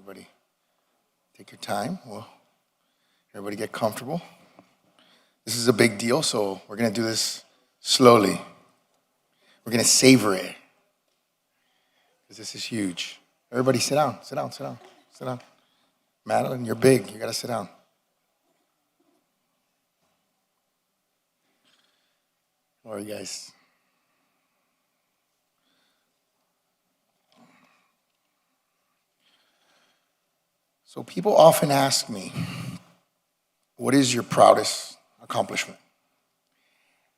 Everybody take your time. Everybody get comfortable. This is a big deal, so we're going to do this slowly. We're going to savor it because this is huge. Everybody sit down, sit down, sit down, sit down. Madeline, you're big. You got to sit down. How are you guys? So people often ask me, what is your proudest accomplishment?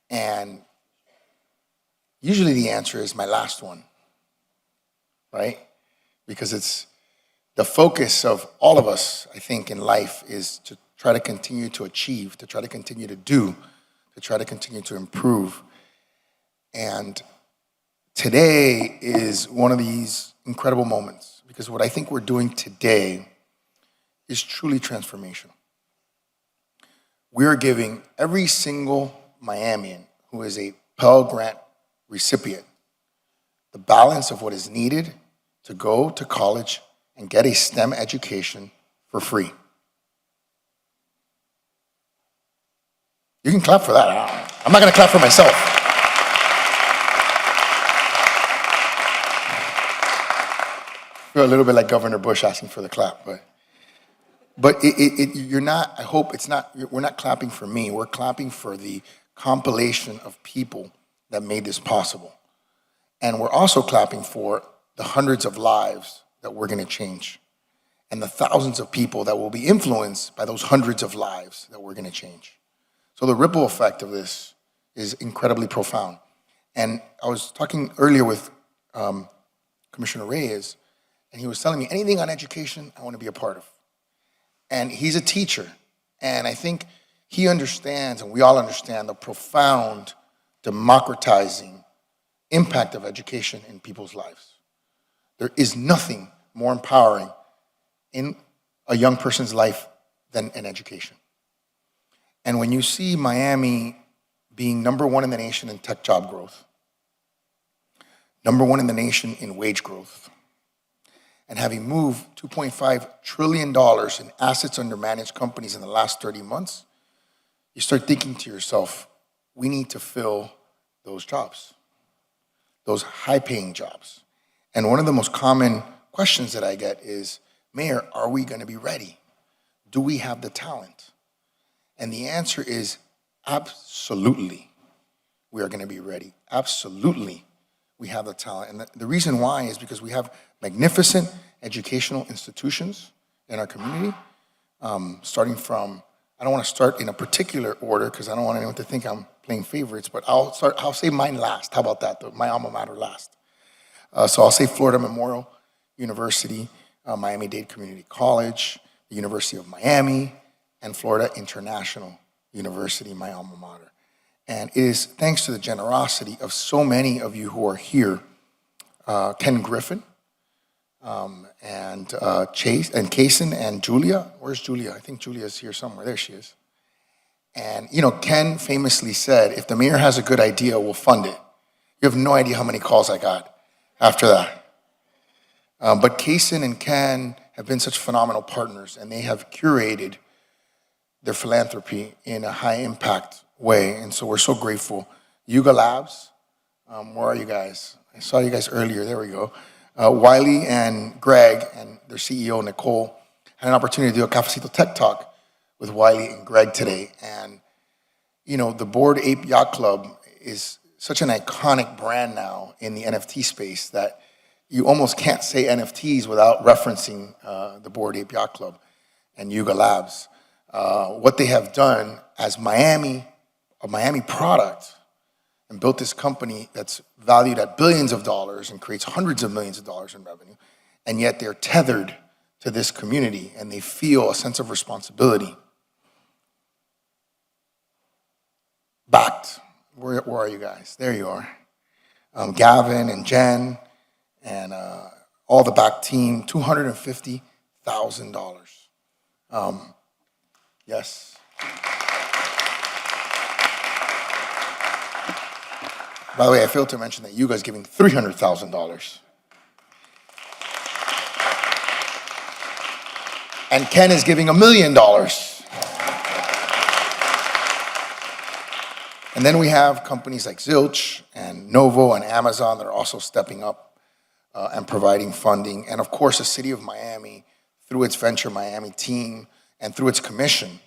And usually the answer is my last one, right? Because it's the focus of all of us, I think, in life is to try to continue to achieve, to try to continue to do, to try to continue to improve. And today is one of these incredible moments because what I think we're doing today is truly transformational. We're giving every single Miamian who is a Pell Grant recipient the balance of what is needed to go to college and get a STEM education for free. You can clap for that. I'm not going to clap for myself. I feel a little bit like Governor Bush asking for the clap, but you're not, I hope it's not, we're not clapping for me. We're clapping for the compilation of people that made this possible. And we're also clapping for the hundreds of lives that we're going to change and the thousands of people that will be influenced by those hundreds of lives that we're going to change. So the ripple effect of this is incredibly profound. And I was talking earlier with Commissioner Reyes, and he was telling me anything on education I want to be a part of. And he's a teacher, and I think he understands, and we all understand, the profound democratizing impact of education in people's lives. There is nothing more empowering in a young person's life than an education. And when you see Miami being number one in the nation in tech job growth, number one in the nation in wage growth, and having moved $2.5 trillion in assets under managed companies in the last 30 months, you start thinking to yourself, we need to fill those jobs, those high-paying jobs. And one of the most common questions that I get is, Mayor, are we going to be ready? Do we have the talent? And the answer is absolutely, we are going to be ready. Absolutely, we have the talent. And the reason why is because we have magnificent educational institutions in our community, starting from, I don't want to start in a particular order because I don't want anyone to think I'm playing favorites, but I'll say mine last. How about that? My alma mater last. So I'll say Florida Memorial University, Miami-Dade Community College, the University of Miami, and Florida International University, my alma mater. And it is thanks to the generosity of so many of you who are here, Ken Griffin, and Chase, and Kaysen, and Julia. Where's Julia? I think Julia's here somewhere. There she is. And, you know, Ken famously said, if the mayor has a good idea, we'll fund it. You have no idea how many calls I got after that. But Kaysen and Ken have been such phenomenal partners, and they have curated their philanthropy in a high-impact way. And so we're so grateful. Yuga Labs, where are you guys? I saw you guys earlier. There we go. Wiley and Greg and their CEO, Nicole, had an opportunity to do a Cafecito Tech Talk with Wiley and Greg today. And, you know, the Bored Ape Yacht Club is such an iconic brand now in the NFT space that you almost can't say NFTs without referencing the Bored Ape Yacht Club and Yuga Labs. What they have done as a Miami product and built this company that's valued at billions of dollars and creates hundreds of millions of dollars in revenue, and yet they're tethered to this community and they feel a sense of responsibility. Backed. Where are you guys? There you are. Gavin and Jen and all the back team, $250,000. Yes. By the way, I failed to mention that you guys giving $300,000. And Ken is giving $1 million. And then we have companies like Zilch and Novo and Amazon that are also stepping up and providing funding. And of course, the city of Miami, through its Venture Miami team and through its commission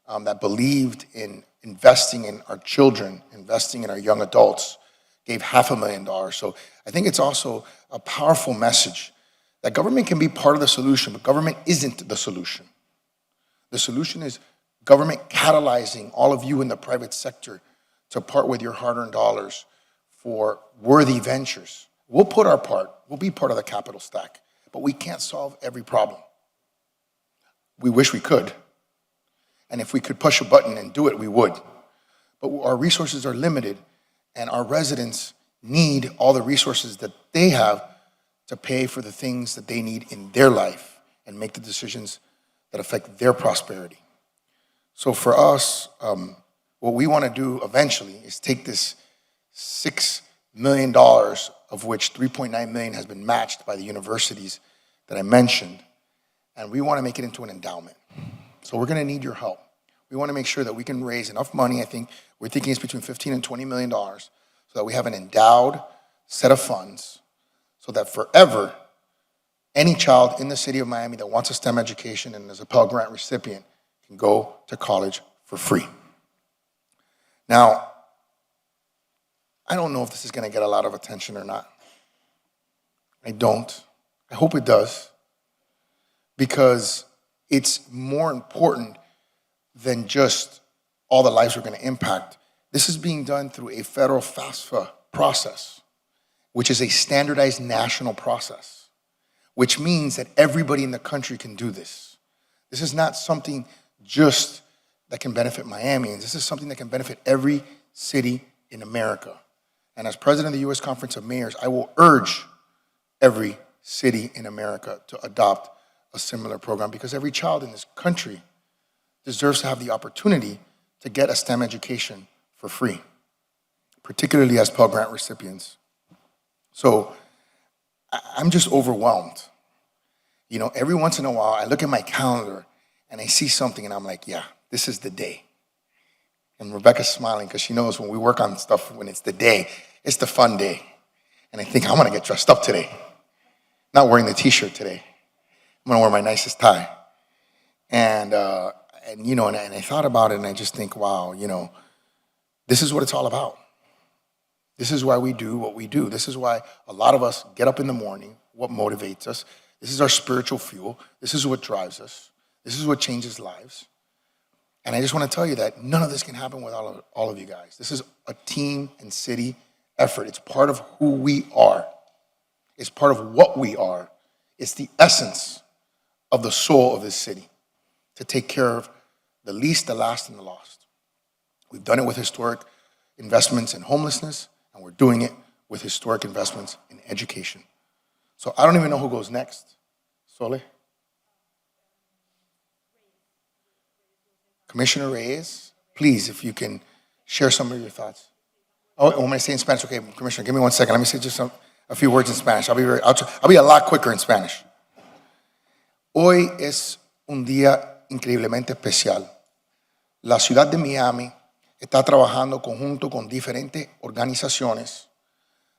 that believed in investing in our children, investing in our young adults, gave $500,000. So I think it's also a powerful message that government can be part of the solution, but government isn't the solution. The solution is government catalyzing all of you in the private sector to part with your hard-earned dollars for worthy ventures. We'll put our part, we'll be part of the capital stack, but we can't solve every problem. We wish we could. And if we could push a button and do it, we would. But our resources are limited, and our residents need all the resources that they have to pay for the things that they need in their life and make the decisions that affect their prosperity. So for us, what we want to do eventually is take this $6 million, of which $3.9 million has been matched by the universities that I mentioned, and we want to make it into an endowment. So we're going to need your help. We want to make sure that we can raise enough money. I think we're thinking it's between $15 and $20 million so that we have an endowed set of funds so that forever, any child in the city of Miami that wants a STEM education and is a Pell Grant recipient can go to college for free. Now, I don't know if this is going to get a lot of attention or not. I don't. I hope it does, because it's more important than just all the lives we're going to impact. This is being done through a federal FAFSA process, which is a standardized national process, which means that everybody in the country can do this. This is not something just that can benefit Miamians. This is something that can benefit every city in America. And as president of the U.S. Conference of Mayors, I will urge every city in America to adopt a similar program, because every child in this country deserves to have the opportunity to get a STEM education for free, particularly as Pell Grant recipients. So I'm just overwhelmed. You know, every once in a while, I look at my calendar and I see something and I'm like, yeah, this is the day. And Rebecca's smiling because she knows when we work on stuff, when it's the day, it's the fun day. And I think I'm gonna get dressed up today. Not wearing the t-shirt today. I'm gonna wear my nicest tie. And you know, and I thought about it and I just think, wow, you know, this is what it's all about. This is why we do what we do. This is why a lot of us get up in the morning, what motivates us. This is our spiritual fuel. This is what drives us. This is what changes lives. And I just want to tell you that none of this can happen without all of you guys. This is a team and city effort. It's part of who we are. It's part of what we are. It's the essence of the soul of this city, to take care of the least, the last, and the lost. We've done it with historic investments in homelessness, and we're doing it with historic investments in education. So I don't even know who goes next. Sole? Commissioner Reyes, please, if you can share some of your thoughts. Oh, I'm going to say in Spanish. Okay, Commissioner, give me 1 second. Let me say just a few words in Spanish. I'll be a lot quicker in Spanish. Hoy es un día increíblemente especial. La ciudad de Miami está trabajando conjunto con diferentes organizaciones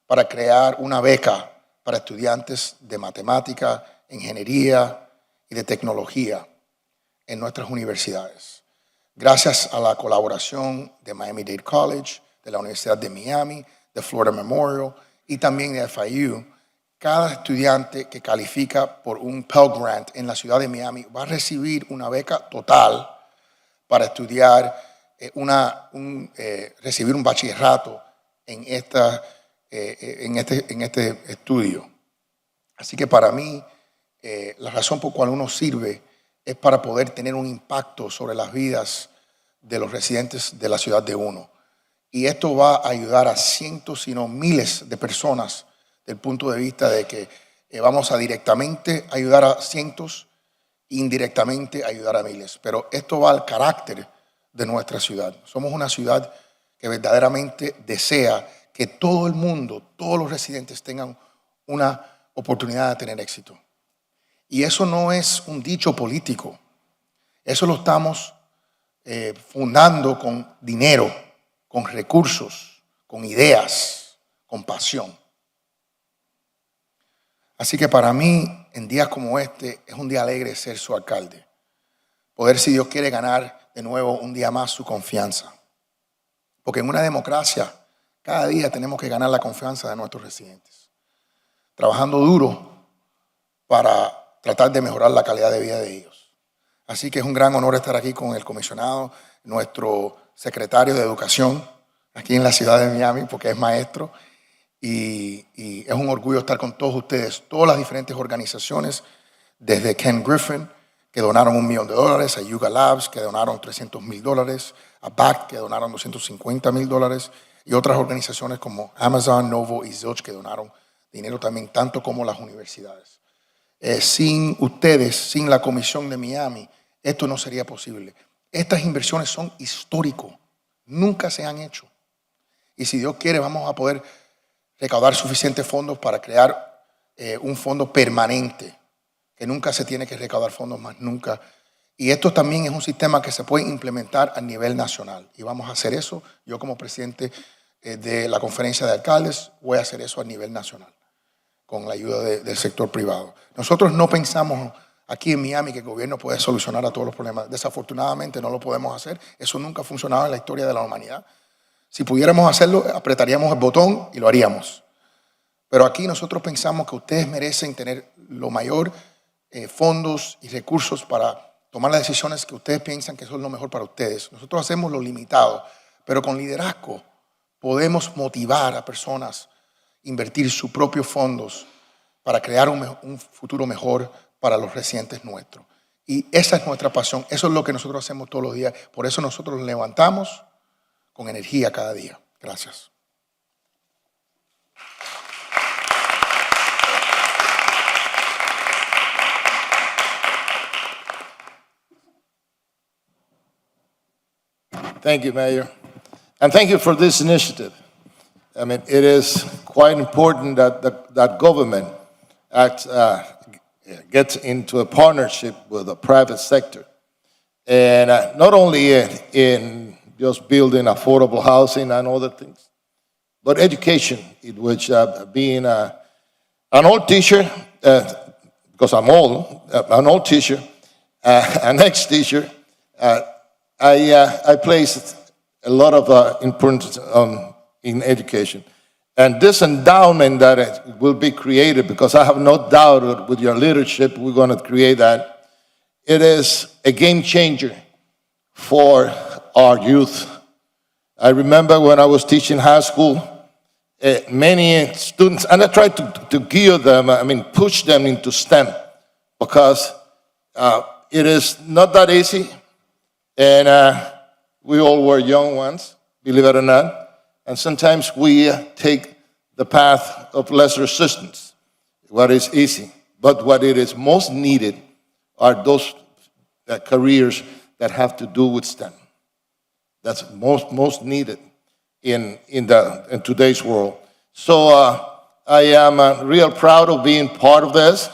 para crear una beca para estudiantes de matemática, ingeniería y de tecnología en nuestras universidades. Gracias a la colaboración de Miami-Dade College, de la Universidad de Miami, de Florida Memorial y también de FIU, cada estudiante que califica por un Pell Grant en la ciudad de Miami va a recibir una beca total para estudiar, recibir un bachillerato en este estudio. Así que para mí, la razón por la cual uno sirve es para poder tener un impacto sobre las vidas de los residentes de la ciudad de uno. Y esto va a ayudar a cientos, si no miles de personas, del punto de vista de que vamos a directamente ayudar a cientos, indirectamente ayudar a miles. Pero esto va al carácter de nuestra ciudad. Somos una ciudad que verdaderamente desea que todo el mundo, todos los residentes tengan una oportunidad de tener éxito. Y eso no es un dicho político. Eso lo estamos fundando con dinero, con recursos, con ideas, con pasión. Así que para mí, en días como este, es un día alegre ser su alcalde. Poder, si Dios quiere, ganar de nuevo un día más su confianza. Porque en una democracia, cada día tenemos que ganar la confianza de nuestros residentes. Trabajando duro para tratar de mejorar la calidad de vida de ellos. Así que es un gran honor estar aquí con el comisionado, nuestro secretario de Educación, aquí en la ciudad de Miami, porque es maestro. Y es un orgullo estar con todos ustedes, todas las diferentes organizaciones, desde Ken Griffin, que donaron $1 millón, a Yuga Labs, que donaron $300,000, a BACT, que donaron $250,000, y otras organizaciones como Amazon, Novo y Zilch, que donaron dinero también, tanto como las universidades. Sin ustedes, sin la Comisión de Miami, esto no sería posible. Estas inversiones son históricas, nunca se han hecho. Y si Dios quiere, vamos a poder recaudar suficientes fondos para crear un fondo permanente, que nunca se tiene que recaudar fondos más nunca. Y esto también es un sistema que se puede implementar a nivel nacional. Y vamos a hacer eso. Yo como presidente de la conferencia de alcaldes voy a hacer eso a nivel nacional, con la ayuda del sector privado. Nosotros no pensamos aquí en Miami que el gobierno puede solucionar a todos los problemas. Desafortunadamente no lo podemos hacer. Eso nunca ha funcionado en la historia de la humanidad. Si pudiéramos hacerlo, apretaríamos el botón y lo haríamos. Pero aquí nosotros pensamos que ustedes merecen tener lo mayor fondos y recursos para tomar las decisiones que ustedes piensan que son lo mejor para ustedes. Nosotros hacemos lo limitado, pero con liderazgo podemos motivar a personas a invertir sus propios fondos para crear un futuro mejor para los residentes nuestros. Y esa es nuestra pasión, eso es lo que nosotros hacemos todos los días. Por eso nosotros nos levantamos con energía cada día. Gracias. Thank you, Mayor. And thank you for this initiative. I mean, it is quite important that government gets into a partnership with the private sector. And not only in just building affordable housing and other things, but education, in which being an old teacher, because I'm old, an old teacher, an ex-teacher, I placed a lot of importance in education. And this endowment that will be created, because I have no doubt that with your leadership, we're going to create that. It is a game changer for our youth. I remember when I was teaching high school, many students, and I tried to gear them, push them into STEM, because it is not that easy. And we all were young ones, believe it or not. And sometimes we take the path of less resistance, what is easy. But what it is most needed are those careers that have to do with STEM. That's most needed in today's world. So I am real proud of being part of this.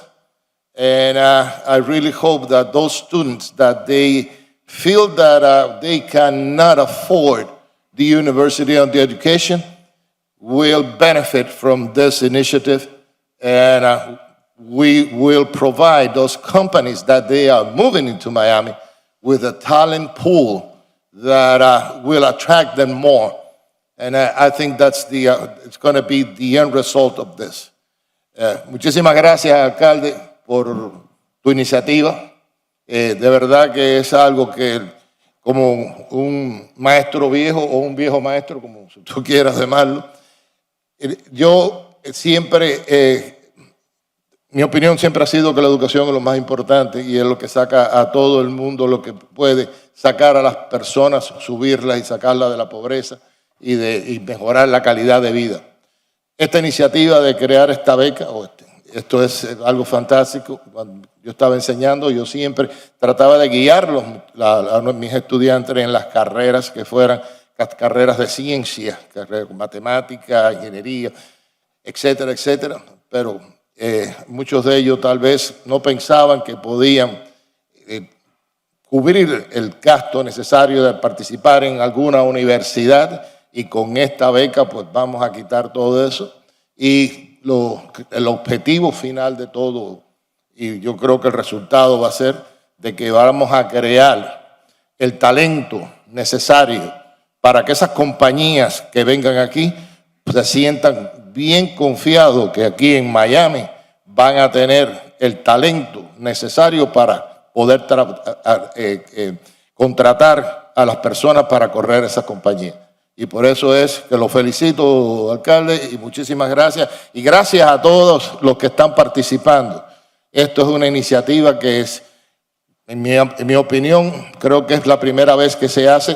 And I really hope that those students, that they feel that they cannot afford the university and the education, will benefit from this initiative. And we will provide those companies that they are moving into Miami with a talent pool that will attract them more. And I think that's it's going to be the end result of this. Muchísimas gracias, alcalde, por tu iniciativa. De verdad que es algo que, como un maestro viejo o un viejo maestro, como tú quieras llamarlo, yo siempre, mi opinión siempre ha sido que la educación es lo más importante y es lo que saca a todo el mundo, lo que puede sacar a las personas, subirlas y sacarlas de la pobreza y mejorar la calidad de vida. Esta iniciativa de crear esta beca, esto es algo fantástico. Cuando yo estaba enseñando, yo siempre trataba de guiarlos, a mis estudiantes en las carreras que fueran carreras de ciencia, carreras de matemática, ingeniería, etcétera, etcétera. Pero muchos de ellos tal vez no pensaban que podían cubrir el gasto necesario de participar en alguna universidad, y con esta beca pues vamos a quitar todo eso. Y el objetivo final de todo, y yo creo que el resultado va a ser de que vamos a crear el talento necesario para que esas compañías que vengan aquí se sientan bien confiados que aquí en Miami van a tener el talento necesario para poder contratar a las personas para correr esas compañías. Y por eso es que lo felicito, alcalde, y muchísimas gracias. Y gracias a todos los que están participando. Esto es una iniciativa que es, en mi opinión, creo que es la primera vez que se hace,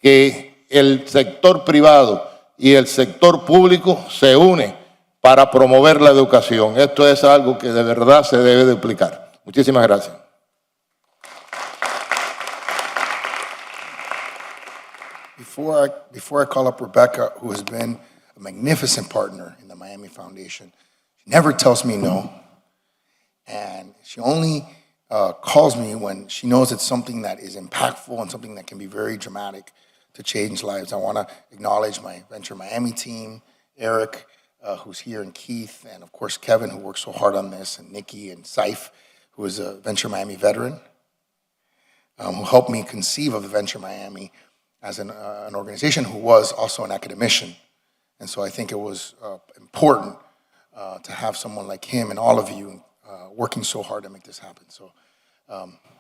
que el sector privado y el sector público se unen para promover la educación. Esto es algo que de verdad se debe duplicar. Muchísimas gracias. Before I call up Rebecca, who has been a magnificent partner in the Miami Foundation, she never tells me no, and she only calls me when she knows it's something that is impactful and something that can be very dramatic to change lives. I want to acknowledge my Venture Miami team, Eric, who's here, and Keith, and of course Kevin, who worked so hard on this, and Nikki and Saif, who is a Venture Miami veteran, who helped me conceive of Venture Miami as an organization, who was also an academician. And so I think it was important to have someone like him and all of you working so hard to make this happen. So,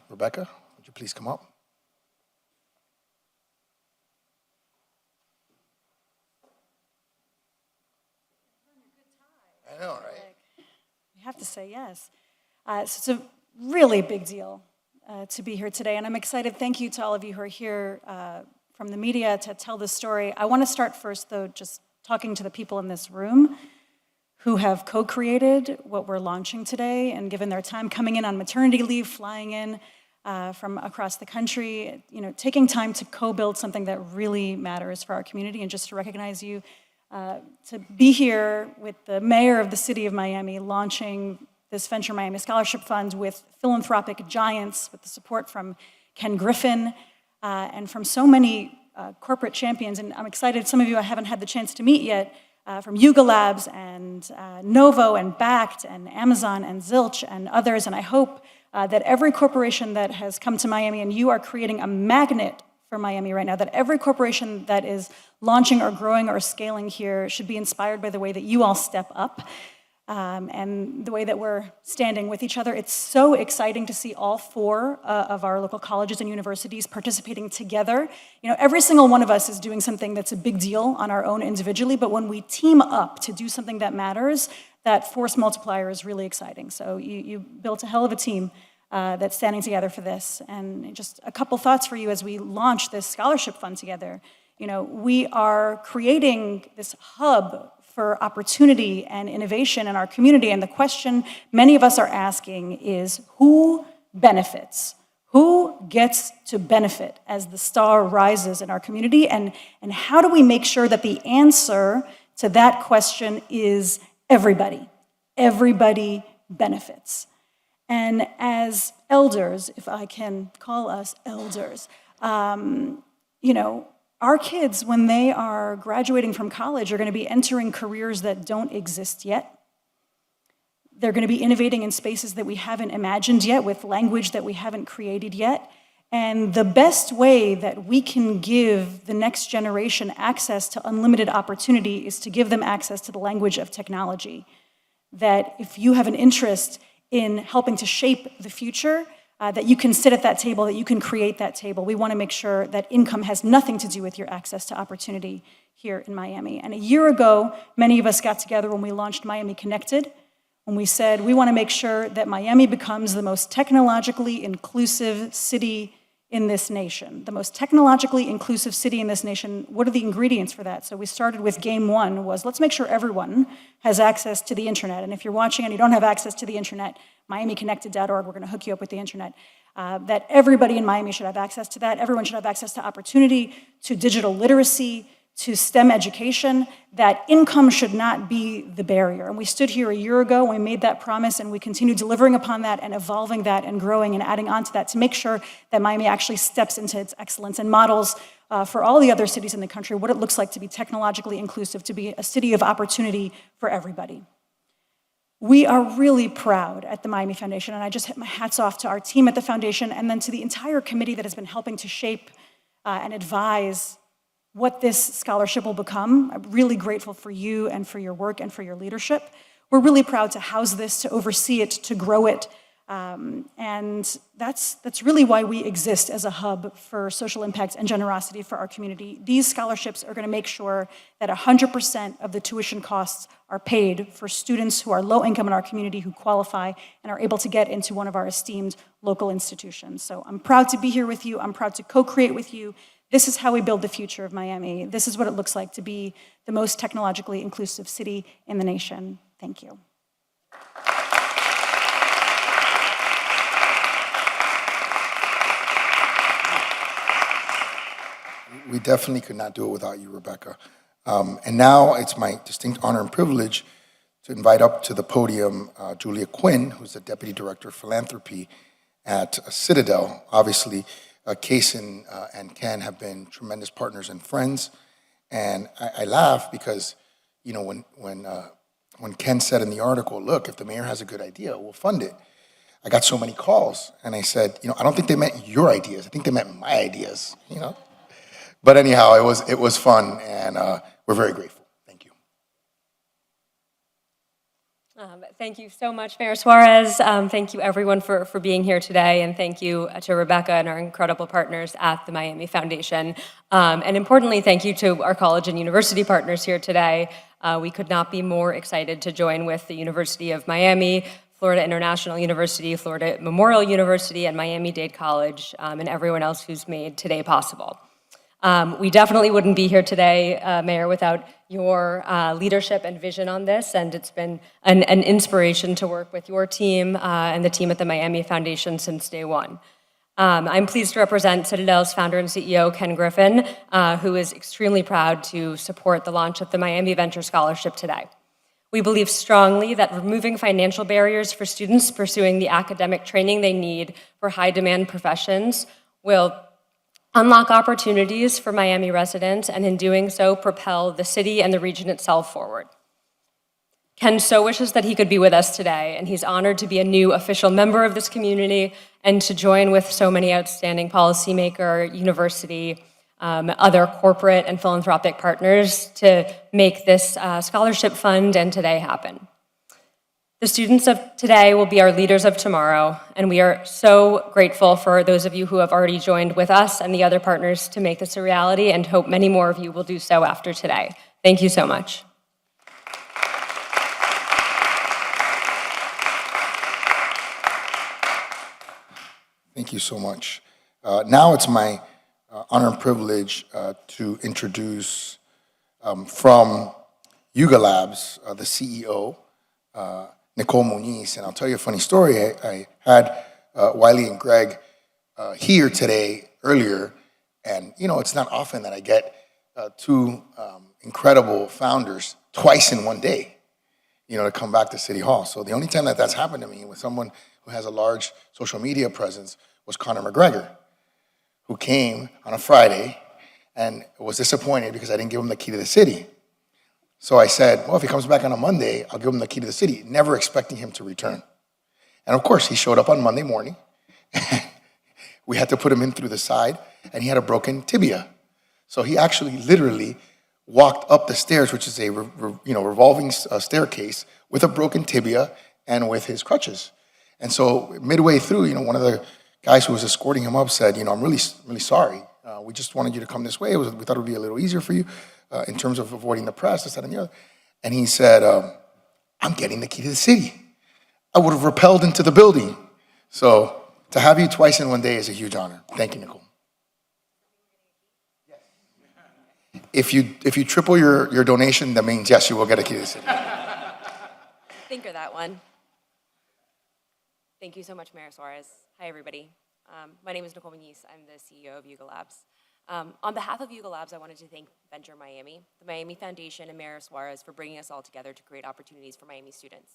Rebecca, would you please come up? I know, right? You have to say yes. So it's a really big deal to be here today, and I'm excited. Thank you to all of you who are here from the media to tell this story. I want to start first, though, just talking to the people in this room who have co-created what we're launching today and given their time coming in on maternity leave, flying in from across the country, taking time to co-build something that really matters for our community. And just to recognize you, to be here with the mayor of the city of Miami launching this Venture Miami Scholarship Fund with philanthropic giants, with the support from Ken Griffin, and from so many corporate champions. And I'm excited, some of you I haven't had the chance to meet yet, from Yuga Labs and Novo and Bakkt and Amazon and Zilch and others. And I hope that every corporation that has come to Miami, and you are creating a magnet for Miami right now, that every corporation that is launching or growing or scaling here should be inspired by the way that you all step up. And the way that we're standing with each other. It's so exciting to see all four of our local colleges and universities participating together. Every single one of us is doing something that's a big deal on our own individually, but when we team up to do something that matters, that force multiplier is really exciting. So you built a hell of a team that's standing together for this. And just a couple thoughts for you as we launch this scholarship fund together. We are creating this hub for opportunity and innovation in our community. And the question many of us are asking is, who benefits? Who gets to benefit as the star rises in our community? And how do we make sure that the answer to that question is everybody? Everybody benefits. And as elders, if I can call us elders, our kids, when they are graduating from college, are going to be entering careers that don't exist yet. They're going to be innovating in spaces that we haven't imagined yet, with language that we haven't created yet. And the best way that we can give the next generation access to unlimited opportunity is to give them access to the language of technology. That if you have an interest in helping to shape the future, that you can sit at that table, that you can create that table. We want to make sure that income has nothing to do with your access to opportunity here in Miami. And a year ago, many of us got together when we launched Miami Connected, when we said we want to make sure that Miami becomes the most technologically inclusive city in this nation. The most technologically inclusive city in this nation. What are the ingredients for that? So we started with game one was, let's make sure everyone has access to the internet. And if you're watching and you don't have access to the internet, MiamiConnected.org, we're going to hook you up with the internet. That everybody in Miami should have access to that. Everyone should have access to opportunity, to digital literacy, to STEM education, that income should not be the barrier. And we stood here a year ago, and we made that promise, and we continue delivering upon that and evolving that and growing and adding on to that to make sure that Miami actually steps into its excellence and models for all the other cities in the country what it looks like to be technologically inclusive, to be a city of opportunity for everybody. We are really proud at the Miami Foundation, and I just hit my hats off to our team at the foundation and then to the entire committee that has been helping to shape and advise what this scholarship will become. I'm really grateful for you and for your work and for your leadership. We're really proud to house this, to oversee it, to grow it, and that's really why we exist as a hub for social impact and generosity for our community. These scholarships are going to make sure that 100% of the tuition costs are paid for students who are low income in our community who qualify and are able to get into one of our esteemed local institutions. So I'm proud to be here with you. I'm proud to co-create with you. This is how we build the future of Miami. This is what it looks like to be the most technologically inclusive city in the nation. Thank you. We definitely could not do it without you, Rebecca. And now it's my distinct honor and privilege to invite up to the podium Julia Quinn, who's the Deputy Director of Philanthropy at Citadel. Obviously, Kason and Ken have been tremendous partners and friends. And I laugh because, you know, when Ken said in the article, look, if the mayor has a good idea, we'll fund it. I got so many calls, and I said, you know, I don't think they meant your ideas. I think they meant my ideas, you know? But anyhow, it was fun, and we're very grateful. Thank you. Thank you so much, Mayor Suarez. Thank you, everyone, for being here today, and thank you to Rebecca and our incredible partners at the Miami Foundation. And importantly, thank you to our college and university partners here today. We could not be more excited to join with the University of Miami, Florida International University, Florida Memorial University, and Miami-Dade College, and everyone else who's made today possible. We definitely wouldn't be here today, Mayor, without your leadership and vision on this, and it's been an inspiration to work with your team and the team at the Miami Foundation since day one. I'm pleased to represent Citadel's founder and CEO, Ken Griffin, who is extremely proud to support the launch of the Miami Venture Scholarship today. We believe strongly that removing financial barriers for students pursuing the academic training they need for high-demand professions will unlock opportunities for Miami residents, and in doing so, propel the city and the region itself forward. Ken so wishes that he could be with us today, and he's honored to be a new official member of this community and to join with so many outstanding policymaker, university, other corporate and philanthropic partners to make this scholarship fund and today happen. The students of today will be our leaders of tomorrow, and we are so grateful for those of you who have already joined with us and the other partners to make this a reality, and hope many more of you will do so after today. Thank you so much. Thank you so much. Now it's my honor and privilege to introduce from Yuga Labs, the CEO, Nicole Muniz. And I'll tell you a funny story. I had Wiley and Greg here today earlier, and you know, it's not often that I get two incredible founders twice in one day, you know, to come back to City Hall. So the only time that that's happened to me with someone who has a large social media presence was Conor McGregor, who came on a Friday and was disappointed because I didn't give him the key to the city. So I said, well, if he comes back on a Monday, I'll give him the key to the city, never expecting him to return. And of course, he showed up on Monday morning. We had to put him in through the side, and he had a broken tibia. So he actually literally walked up the stairs, which is a revolving staircase, with a broken tibia and with his crutches. And so midway through, you know, one of the guys who was escorting him up said, you know, I'm really sorry. We just wanted you to come this way. We thought it would be a little easier for you in terms of avoiding the press, this, that, and the other. And he said, I'm getting the key to the city. I would have rappelled into the building. So to have you twice in one day is a huge honor. Thank you, Nicole. If you triple your donation, that means, yes, you will get a key to the city. Think of that one. Thank you so much, Mayor Suarez. Hi, everybody. My name is Nicole Muniz. I'm the CEO of Yuga Labs. On behalf of Yuga Labs, I wanted to thank Venture Miami, the Miami Foundation, and Mayor Suarez for bringing us all together to create opportunities for Miami students.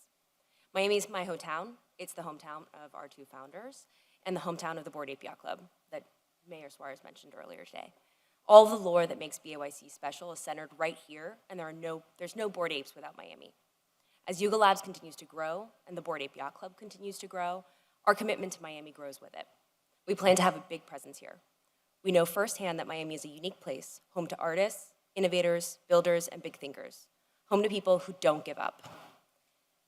Miami is my hometown. It's the hometown of our two founders and the hometown of the Board Ape Yacht Club that Mayor Suarez mentioned earlier today. All of the lore that makes BAYC special is centered right here, and there's no Bored Apes without Miami. As Yuga Labs continues to grow and the Bored Ape Yacht Club continues to grow, our commitment to Miami grows with it. We plan to have a big presence here. We know firsthand that Miami is a unique place, home to artists, innovators, builders, and big thinkers, home to people who don't give up.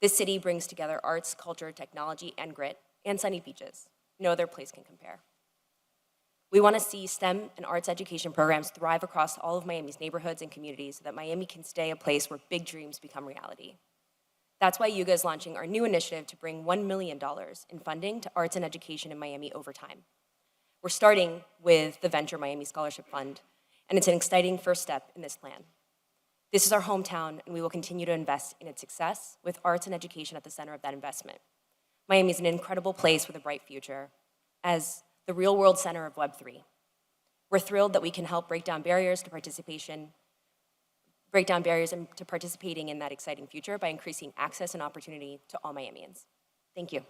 This city brings together arts, culture, technology, and grit, and sunny beaches. No other place can compare. We want to see STEM and arts education programs thrive across all of Miami's neighborhoods and communities so that Miami can stay a place where big dreams become reality. That's why Yuga is launching our new initiative to bring $1 million in funding to arts and education in Miami over time. We're starting with the Venture Miami Scholarship Fund, and it's an exciting first step in this plan. This is our hometown, and we will continue to invest in its success with arts and education at the center of that investment. Miami is an incredible place with a bright future as the real-world center of Web3. We're thrilled that we can help break down barriers to participating in that exciting future by increasing access and opportunity to all Miamians. Thank you.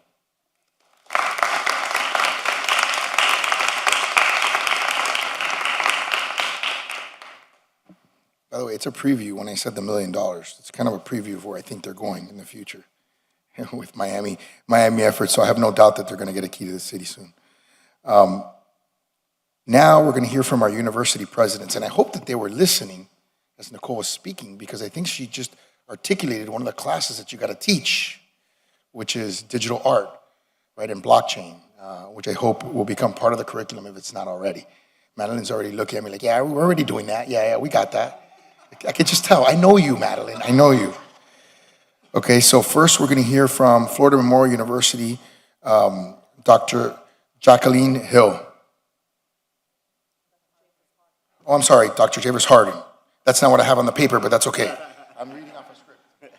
By the way, it's a preview when I said the $1 million. It's kind of a preview of where I think they're going in the future with Miami efforts. So I have no doubt that they're going to get a key to the city soon. Now we're going to hear from our university presidents, and I hope that they were listening as Nicole was speaking, because I think she just articulated one of the classes that you got to teach, which is digital art, right, and blockchain, which I hope will become part of the curriculum if it's not already. Madeline's already looking at me like, yeah, we're already doing that. Yeah, we got that. I could just tell. I know you, Madeline. I know you. Okay, so first we're going to hear from Florida Memorial University, Dr. Jacqueline Hill. Oh, I'm sorry, Dr. Javis Harding. That's not what I have on the paper, but that's okay. I'm reading off a script.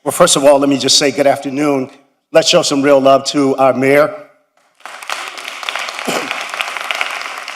Well, first of all, let me just say good afternoon. Let's show some real love to our mayor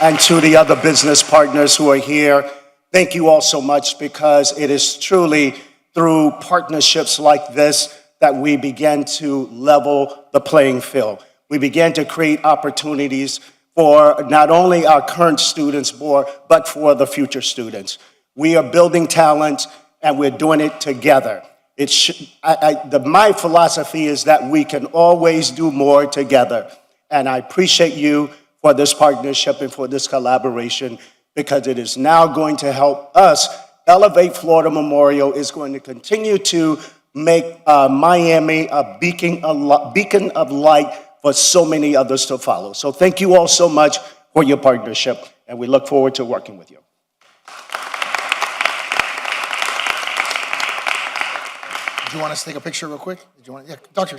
and to the other business partners who are here. Thank you all so much, because it is truly through partnerships like this that we begin to level the playing field. We begin to create opportunities for not only our current students, but for the future students. We are building talent, and we're doing it together. My philosophy is that we can always do more together, and I appreciate you for this partnership and for this collaboration, because it is now going to help us elevate Florida Memorial. Is going to continue to make Miami a beacon of light for so many others to follow. So thank you all so much for your partnership, and we look forward to working with you. Do you want us to take a picture real quick? Yeah, Doctor.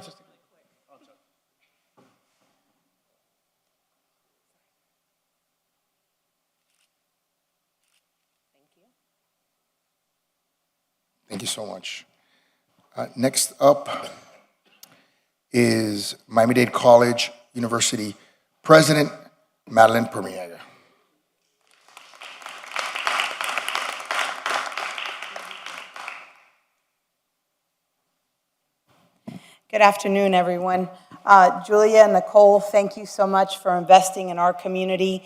Thank you so much. Next up is Miami-Dade College University President Madeline Permiega. Good afternoon, everyone. Julia and Nicole, thank you so much for investing in our community.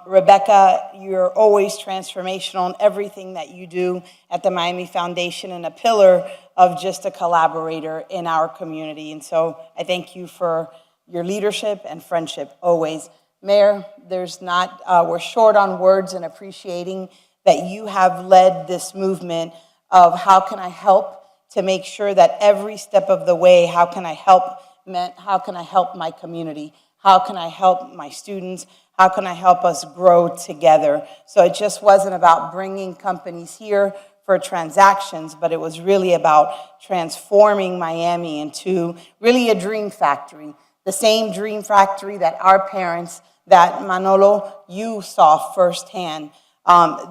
Rebecca, you're always transformational in everything that you do at the Miami Foundation, and a pillar of just a collaborator in our community. And so I thank you for your leadership and friendship always. Mayor, we're short on words in appreciating that you have led this movement of how can I help to make sure that every step of the way, how can I help my community? How can I help my students? How can I help us grow together? So it just wasn't about bringing companies here for transactions, but it was really about transforming Miami into really a dream factory. The same dream factory that our parents, that Manolo, you saw firsthand.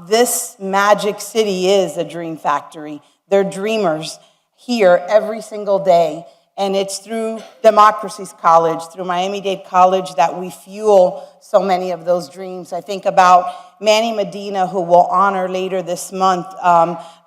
This magic city is a dream factory. They're dreamers here every single day. And it's through Democracy's College, through Miami-Dade College, that we fuel so many of those dreams. I think about Manny Medina, who we'll honor later this month,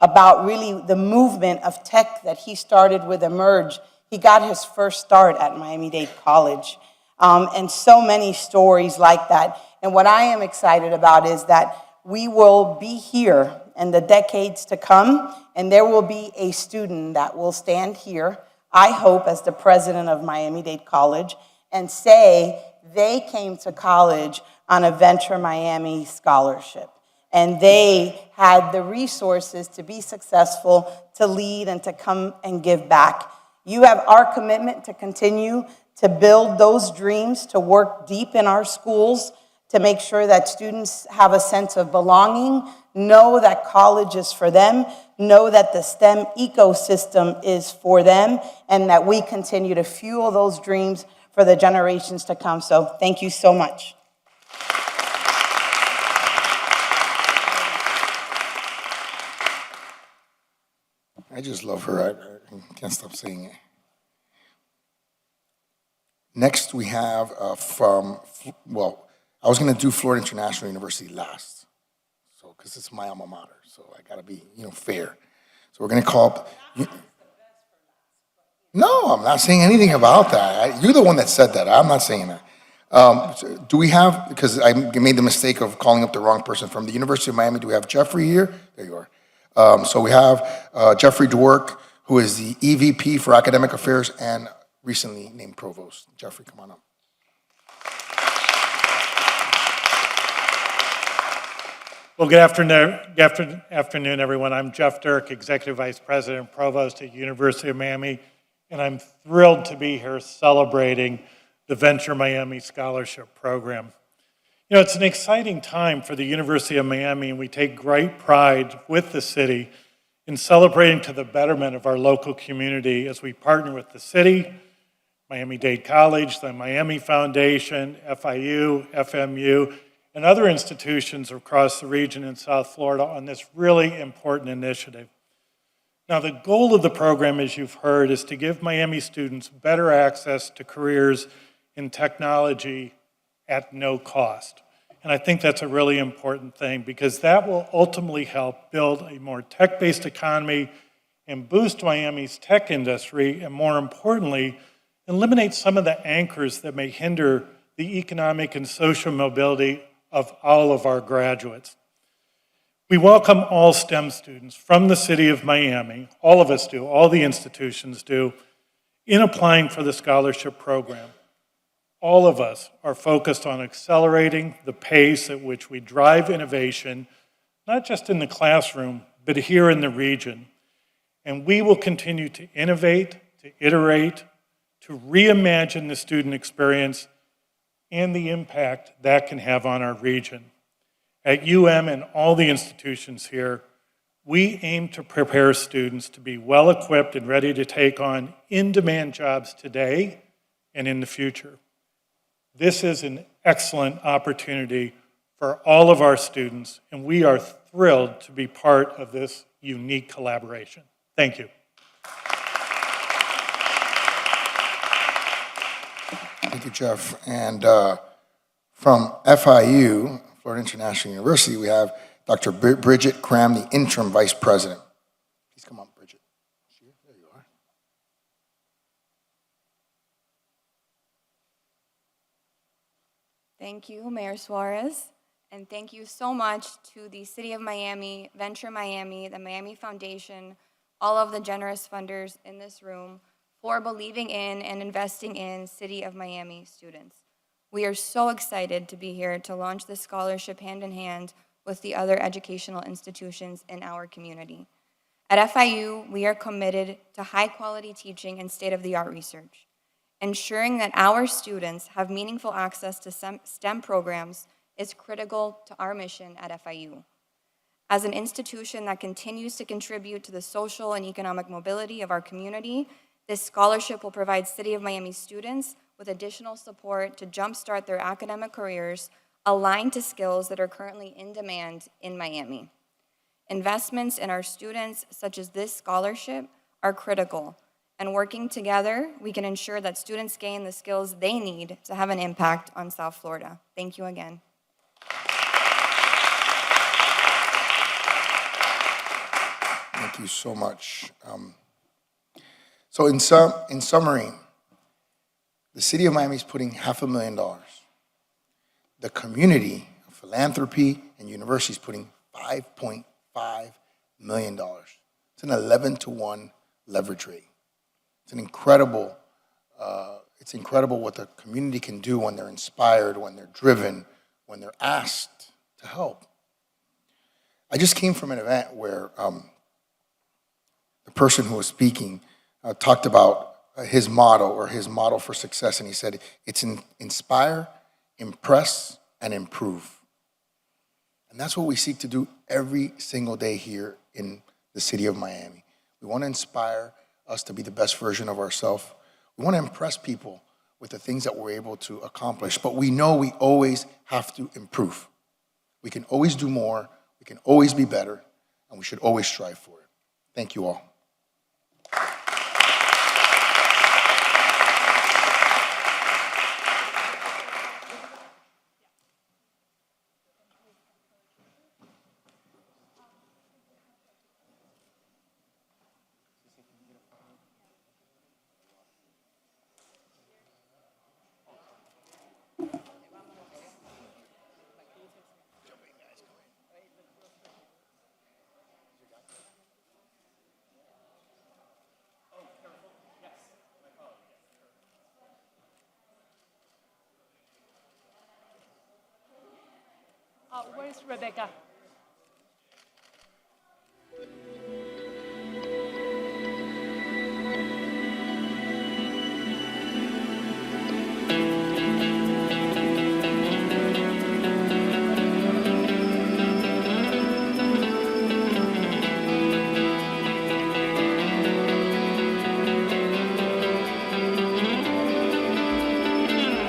about really the movement of tech that he started with Emerge. He got his first start at Miami-Dade College. And so many stories like that. And what I am excited about is that we will be here in the decades to come, and there will be a student that will stand here, I hope, as the president of Miami-Dade College, and say they came to college on a Venture Miami scholarship. And they had the resources to be successful, to lead, and to come and give back. You have our commitment to continue to build those dreams, to work deep in our schools, to make sure that students have a sense of belonging, know that college is for them, know that the STEM ecosystem is for them, and that we continue to fuel those dreams for the generations to come. So thank you so much. I just love her. I can't stop saying it. Next, we have well, I was going to do Florida International University last, so because it's my alma mater, so I got to be, fair. So we're going to call up. No, I'm not saying anything about that. You're the one that said that. I'm not saying that. Do we have, because I made the mistake of calling up the wrong person, from the University of Miami, do we have Jeffrey here? There you are. So we have Jeffrey Dwork, who is the EVP for Academic Affairs and recently named Provost. Jeffrey, come on up. Well, good afternoon, everyone. I'm Jeff Dirk, Executive Vice President and Provost at University of Miami, and I'm thrilled to be here celebrating the Venture Miami Scholarship Program. It's an exciting time for the University of Miami, and we take great pride with the city in celebrating to the betterment of our local community as we partner with the city, Miami-Dade College, the Miami Foundation, FIU, FMU, and other institutions across the region in South Florida on this really important initiative. Now, the goal of the program, as you've heard, is to give Miami students better access to careers in technology at no cost. And I think that's a really important thing, because that will ultimately help build a more tech-based economy and boost Miami's tech industry, and more importantly, eliminate some of the anchors that may hinder the economic and social mobility of all of our graduates. We welcome all STEM students from the city of Miami, all of us do, all the institutions do, in applying for the scholarship program. All of us are focused on accelerating the pace at which we drive innovation, not just in the classroom, but here in the region. And we will continue to innovate, to iterate, to reimagine the student experience and the impact that can have on our region. At UM and all the institutions here, we aim to prepare students to be well-equipped and ready to take on in-demand jobs today and in the future. This is an excellent opportunity for all of our students, and we are thrilled to be part of this unique collaboration. Thank you. Thank you, Jeff. And from FIU, Florida International University, we have Dr. Bridget Cram, the interim vice president. Please come up, Bridget. There you are. Thank you, Mayor Suarez, and thank you so much to the City of Miami, Venture Miami, the Miami Foundation, all of the generous funders in this room for believing in and investing in City of Miami students. We are so excited to be here to launch this scholarship hand in hand with the other educational institutions in our community. At FIU, we are committed to high-quality teaching and state-of-the-art research. Ensuring that our students have meaningful access to STEM programs is critical to our mission at FIU. As an institution that continues to contribute to the social and economic mobility of our community, this scholarship will provide City of Miami students with additional support to jumpstart their academic careers aligned to skills that are currently in demand in Miami. Investments in our students, such as this scholarship, are critical And working together, we can ensure that students gain the skills they need to have an impact on South Florida. Thank you again. Thank you so much. So in summary, the city of Miami is putting $500,000. The community, philanthropy, and university is putting $5.5 million. It's an 11-to-1 leverage rate. It's incredible what the community can do when they're inspired, when they're driven, when they're asked to help. I just came from an event where the person who was speaking talked about his motto for success, and he said, it's inspire, impress, and improve. And that's what we seek to do every single day here in the city of Miami. We want to inspire us to be the best version of ourselves. We want to impress people with the things that we're able to accomplish, but we know we always have to improve. We can always do more, we can always be better, and we should always strive for it. Thank you all. Where's Rebecca?